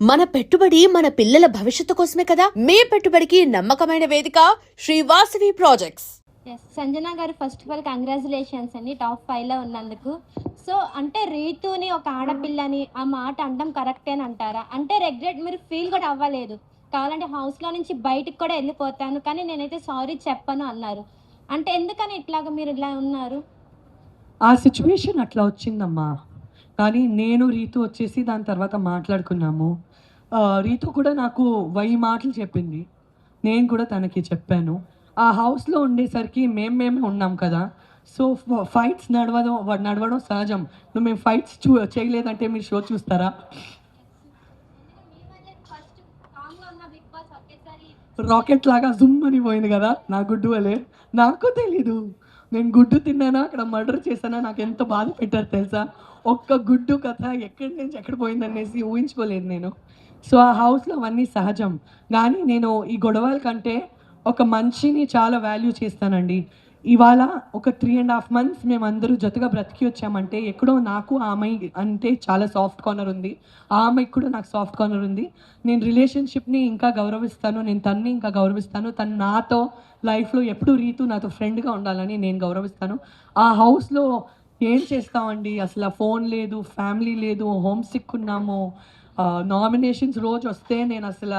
మన పెట్టుబడి మన పిల్లల భవిష్యత్తు కోసమే కదా. మీ పెట్టుబడికి నమ్మకమైన వేదిక శ్రీవాసవి ప్రాజెక్ట్స్. సంజన గారు ఫస్ట్ ఆఫ్ ఆల్ కంగ్రాచులేషన్స్ అండి టాప్ 5లో ఉన్నందుకు. సో అంటే రీతుని ఒక ఆడపిల్లని ఆ మాట అనడం కరెక్టే అని అంటారా? అంటే రెగ్రెట్ మీరు ఫీల్ కూడా అవ్వలేదు, కావాలంటే హౌస్లో నుంచి బయటికి కూడా వెళ్ళిపోతాను కానీ నేనైతే సారీ చెప్పను అన్నారు. అంటే ఎందుకని ఇట్లాగా మీరు ఇలా ఉన్నారు? ఆ సిచ్యువేషన్ అట్లా వచ్చిందమ్మా. కానీ నేను రీతు వచ్చేసి దాని తర్వాత మాట్లాడుకున్నాము. రీతు కూడా నాకు 1000 మాటలు చెప్పింది, నేను కూడా తనకి చెప్పాను. ఆ హౌస్లో ఉండేసరికి మేమే ఉన్నాం కదా, సో ఫైట్స్ నడవడం సహజం. మేము ఫైట్స్ చేయలేదంటే మీరు షో చూస్తారా? రాకెట్ లాగా జుమ్ అని పోయింది కదా నా గుడ్డు వలే. నాకు తెలీదు నేను గుడ్డు తిన్నానా అక్కడ మర్డర్ చేశానా, నాకు ఎంత బాధ పెట్టారు తెలుసా. ఒక్క గుడ్డు కథ ఎక్కడి నుంచి ఎక్కడ పోయిందనేసి ఊహించుకోలేదు నేను. సో ఆ హౌస్లో అవన్నీ సహజం. కానీ నేను ఈ గొడవల కంటే ఒక మనిషిని చాలా వాల్యూ చేస్తానండి. ఇవాళ ఒక 3.5 months మేము అందరూ జతగా బ్రతికి వచ్చామంటే ఎక్కడో నాకు ఆ అమ్మాయి అంటే చాలా సాఫ్ట్ కార్నర్ ఉంది, ఆ అమ్మాయికి కూడా నాకు సాఫ్ట్ కార్నర్ ఉంది. నేను రిలేషన్షిప్ని ఇంకా గౌరవిస్తాను, నేను తన్ని ఇంకా గౌరవిస్తాను. తను నాతో లైఫ్లో ఎప్పుడు రీతు నాతో ఫ్రెండ్గా ఉండాలని నేను గౌరవిస్తాను. ఆ హౌస్లో ఏం చేస్తామండి, అసలు ఫోన్ లేదు, ఫ్యామిలీ లేదు, హోమ్ సిక్ ఉన్నాము. నామినేషన్స్ రోజు వస్తే నేను అసలు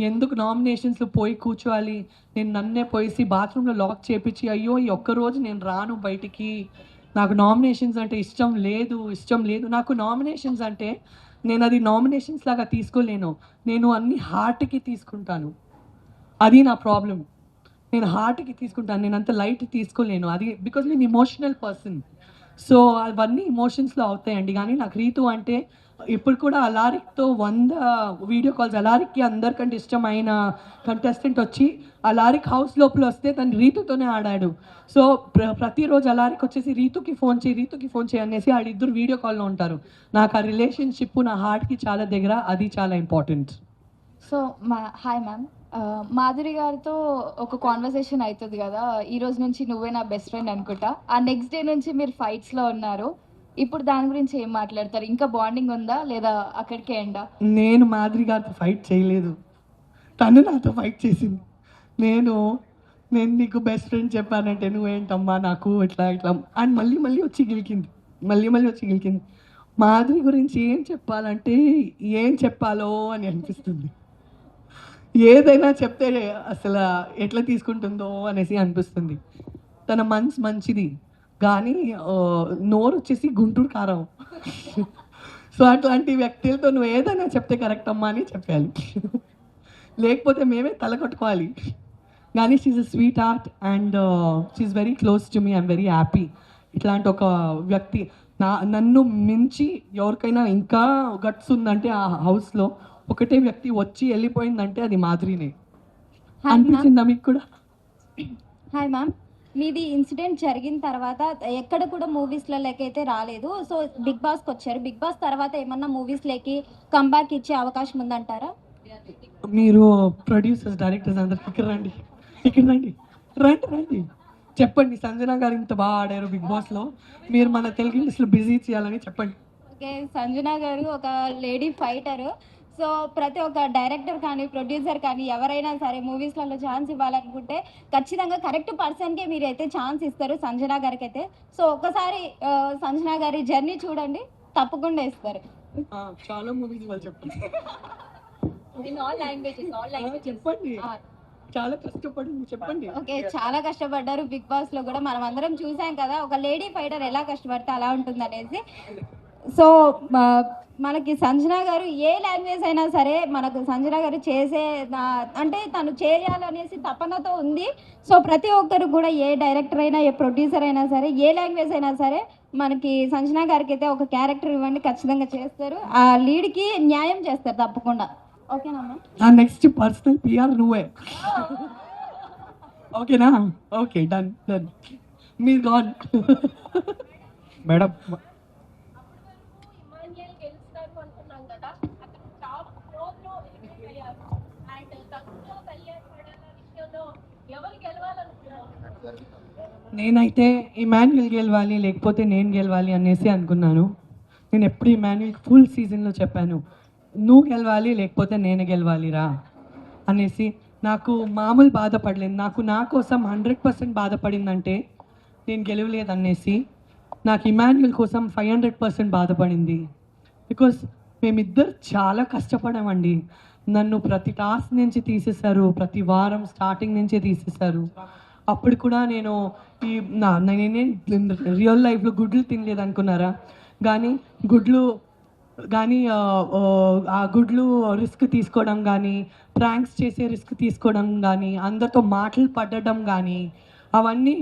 ఎందుకు నామినేషన్స్లో పోయి కూర్చోవాలి, నేను నన్నే పోయేసి బాత్రూంలో లాక్ చేపించి అయ్యో ఈ ఒక్కరోజు నేను రాను బయటికి, నాకు నామినేషన్స్ అంటే ఇష్టం లేదు. నాకు నామినేషన్స్ అంటే నేను అది నామినేషన్స్ లాగా తీసుకోలేను, నేను అన్ని హార్ట్కి తీసుకుంటాను. అది నా ప్రాబ్లం. నేను హార్ట్కి తీసుకుంటాను, నేను అంత లైట్ తీసుకోలేను. అది బికాజ్ నేను ఇమోషనల్ పర్సన్. సో అవన్నీ ఇమోషన్స్లో అవుతాయండి. కానీ నాకు రీతు అంటే ఇప్పుడు కూడా అలారిక్తో 100 వీడియో కాల్స్. అలారిక్కి అందరికంటే ఇష్టమైన కంటెస్టెంట్ వచ్చి అలారిక్ హౌస్ లోపల వస్తే తను రీతుతోనే ఆడాడు. సో ప్రతిరోజు అలారిక్ వచ్చేసి రీతుకి ఫోన్ చేయి అనేసి వాళ్ళిద్దరు వీడియో కాల్లో ఉంటారు. నాకు ఆ రిలేషన్షిప్ నా హార్ట్కి చాలా దగ్గర, అది చాలా important. So hi ma'am, Madhuri గారితో ఒక కాన్వర్సేషన్ అవుతుంది కదా, ఈ రోజు నుంచి నువ్వే నా బెస్ట్ ఫ్రెండ్ అనుకుంటా. ఆ నెక్స్ట్ డే నుంచి మీరు ఫైట్స్లో ఉన్నారు. ఇప్పుడు దాని గురించి ఏం మాట్లాడతారు? ఇంకా బాండింగ్ ఉందా లేదా అక్కడికే ఎండా? నేను మాధురి గారితో ఫైట్ చేయలేదు, తను నాతో ఫైట్ చేసింది. నేను నీకు బెస్ట్ ఫ్రెండ్ చెప్పానంటే నువ్వేంటమ్మా నాకు ఇట్లా అని మళ్ళీ వచ్చి గెలికింది. మాధురి గురించి ఏం చెప్పాలంటే ఏం చెప్పాలో అని అనిపిస్తుంది. ఏదైనా చెప్తే అసలు ఎట్లా తీసుకుంటుందో అనేసి అనిపిస్తుంది. తన మనసు మంచిది కానీ నోరు వచ్చేసి గుంటూరు కారం. సో అట్లాంటి వ్యక్తులతో నువ్వు ఏదైనా చెప్తే కరెక్ట్ అమ్మా అని చెప్పాలి, లేకపోతే మేమే తలకొట్టుకోవాలి. కానీ she's a sweetheart and she's very close to me. I'm very happy. ఇట్లాంటి ఒక వ్యక్తి నన్ను మించి ఎవరికైనా ఇంకా గట్స్ ఉందంటే ఆ హౌస్లో ఒకటే వ్యక్తి వచ్చి వెళ్ళిపోయిందంటే అది మాధురినే. అనిపించిందా మీకు కూడా? హాయ్ మ్యామ్, మీది ఇన్సిడెంట్ జరిగిన తర్వాత ఎక్కడ కూడా మూవీస్లో అయితే రాలేదు. సో బిగ్ బాస్కి వచ్చారు. బిగ్ బాస్ తర్వాత ఏమన్నా మూవీస్లోకి కంబ్యాక్ ఇచ్చే అవకాశం ఉందంటారా? మీరు ప్రొడ్యూసర్స్, డైరెక్టర్స్ అందరు ఇక్కడ రండి చెప్పండి. సంజన గారు ఇంత బాగా ఆడారు బిగ్ బాస్లో, మీరు మన తెలుగు ఇండస్ట్రీలో బిజీ చేయాలని చెప్పండి. ఓకే, సంజన గారు ఒక లేడీ ఫైటరు. సో ప్రతి ఒక్క డైరెక్టర్ కానీ ప్రొడ్యూసర్ కానీ ఎవరైనా సరే మూవీస్లలో ఛాన్స్ ఇవ్వాలనుకుంటే ఖచ్చితంగా కరెక్ట్ పర్సన్కే మీరు అయితే ఛాన్స్ ఇస్తారు, సంజన గారికి అయితే. సో ఒక్కసారి సంజన గారి జర్నీ చూడండి, తప్పకుండా ఇస్తారు. చాలా మూవీస్ వాళ్ళు చెప్పండి. చెప్పండి. చాలా కష్టపడింది చెప్పండి. ఓకే, చాలా కష్టపడ్డారు బిగ్ బాస్ లో కూడా, మనం అందరం చూసాం కదా ఒక లేడీ ఫైటర్ ఎలా కష్టపడితే అలా ఉంటుంది అనేసి. సో మనకి సంజన గారు ఏ లాంగ్వేజ్ అయినా సరే మనకు సంజన గారు అంటే తను చేయాలనేసి తపనతో ఉంది. సో ప్రతి ఒక్కరు కూడా ఏ డైరెక్టర్ అయినా ఏ ప్రొడ్యూసర్ అయినా సరే ఏ లాంగ్వేజ్ అయినా సరే మనకి సంజన గారికి అయితే ఒక క్యారెక్టర్ ఇవ్వండి, ఖచ్చితంగా చేస్తారు, ఆ లీడ్కి న్యాయం చేస్తారు తప్పకుండా. ఓకేనా? నెక్స్ట్ పర్సనల్ పిఆర్ నువ్వే. ఓకేనా? Okay, done. మీరు గాన్ మేడం. నేనైతే ఇమాన్యుయల్ గెలవాలి లేకపోతే నేను గెలవాలి అనేసి అనుకున్నాను. నేను ఎప్పుడు ఇమాన్యుయల్ ఫుల్ సీజన్లో చెప్పాను, నువ్వు గెలవాలి లేకపోతే నేను గెలవాలిరా అనేసి నాకు మామూలు బాధపడలేదు. నా కోసం 100% బాధపడిందంటే నేను గెలవలేదు అనేసి నాకు ఇమాన్యుల్ కోసం 500% బాధపడింది. బికాస్ మేమిద్దరు చాలా కష్టపడామండి. నన్ను ప్రతి టాస్క్ నుంచి తీసేశారు, ప్రతి వారం స్టార్టింగ్ నుంచే తీసేశారు. అప్పుడు కూడా నేను నేనేం రియల్ లైఫ్లో గుడ్లు తినలేదు అనుకున్నారా, కానీ ఆ గుడ్లు రిస్క్ తీసుకోవడం కానీ, ప్రాంక్స్ చేసే రిస్క్ తీసుకోవడం కానీ, అందరితో మాటలు పడడం కానీ, అవన్నీ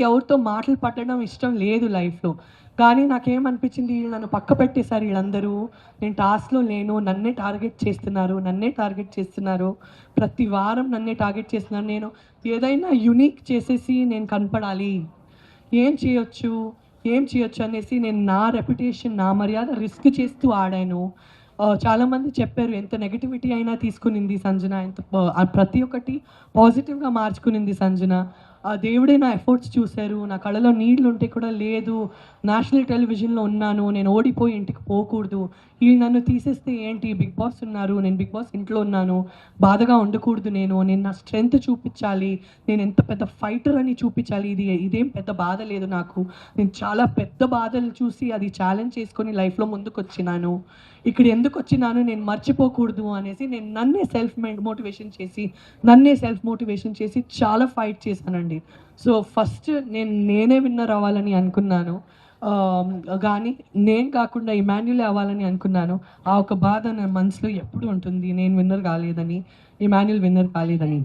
ఎవరితో మాటలు పడడం ఇష్టం లేదు లైఫ్లో. కానీ నాకేమనిపించింది, వీళ్ళు నన్ను పక్క పెట్టేశారు వీళ్ళందరూ. నేను టాస్క్లో లేను, నన్నే టార్గెట్ చేస్తున్నారు. ప్రతి వారం నన్నే టార్గెట్ చేస్తున్నారు. నేను ఏదైనా యునిక్ చేసేసి నేను కనపడాలి, ఏం చేయొచ్చు అనేసి నేను నా రెప్యుటేషన్, నా మర్యాద రిస్క్ చేస్తూ ఆడాను. చాలామంది చెప్పారు ఎంత నెగటివిటీ అయినా తీసుకునింది సంజన, ప్రతి ఒక్కటి పాజిటివ్గా మార్చుకునింది సంజన. దేవుడే నా ఎఫర్ట్స్ చూశారు. నా కళ్ళలో నీళ్ళు ఉంటే కూడా లేదు, నేషనల్ టెలివిజన్లో ఉన్నాను, నేను ఓడిపోయి ఇంటికి పోకూడదు, వీళ్ళు నన్ను తీసేస్తే ఏంటి, బిగ్ బాస్ ఉన్నారు, నేను బిగ్ బాస్ ఇంట్లో ఉన్నాను, బాధగా ఉండకూడదు, నేను నా స్ట్రెంగ్త్ చూపించాలి, నేను ఎంత పెద్ద ఫైటర్ అని చూపించాలి. ఇదేం పెద్ద బాధ లేదు నాకు, నేను చాలా పెద్ద బాధలు చూసి అది ఛాలెంజ్ చేసుకొని లైఫ్లో ముందుకు వచ్చినాను. ఇక్కడ ఎందుకు వచ్చినాను నేను మర్చిపోకూడదు అనేసి నేను నన్నే సెల్ఫ్ మోటివేషన్ చేసి చాలా ఫైట్ చేశానండి. సో ఫస్ట్ నేనే విన్నర్ అవ్వాలని అనుకున్నాను, కానీ నేను కాకుండా ఇమాన్యులే అవ్వాలని అనుకున్నాను. ఆ ఒక బాధ నా మనసులో ఎప్పుడు ఉంటుంది, నేను విన్నర్ కాలేదని, ఇమాన్యుల్ విన్నర్ కాలేదని.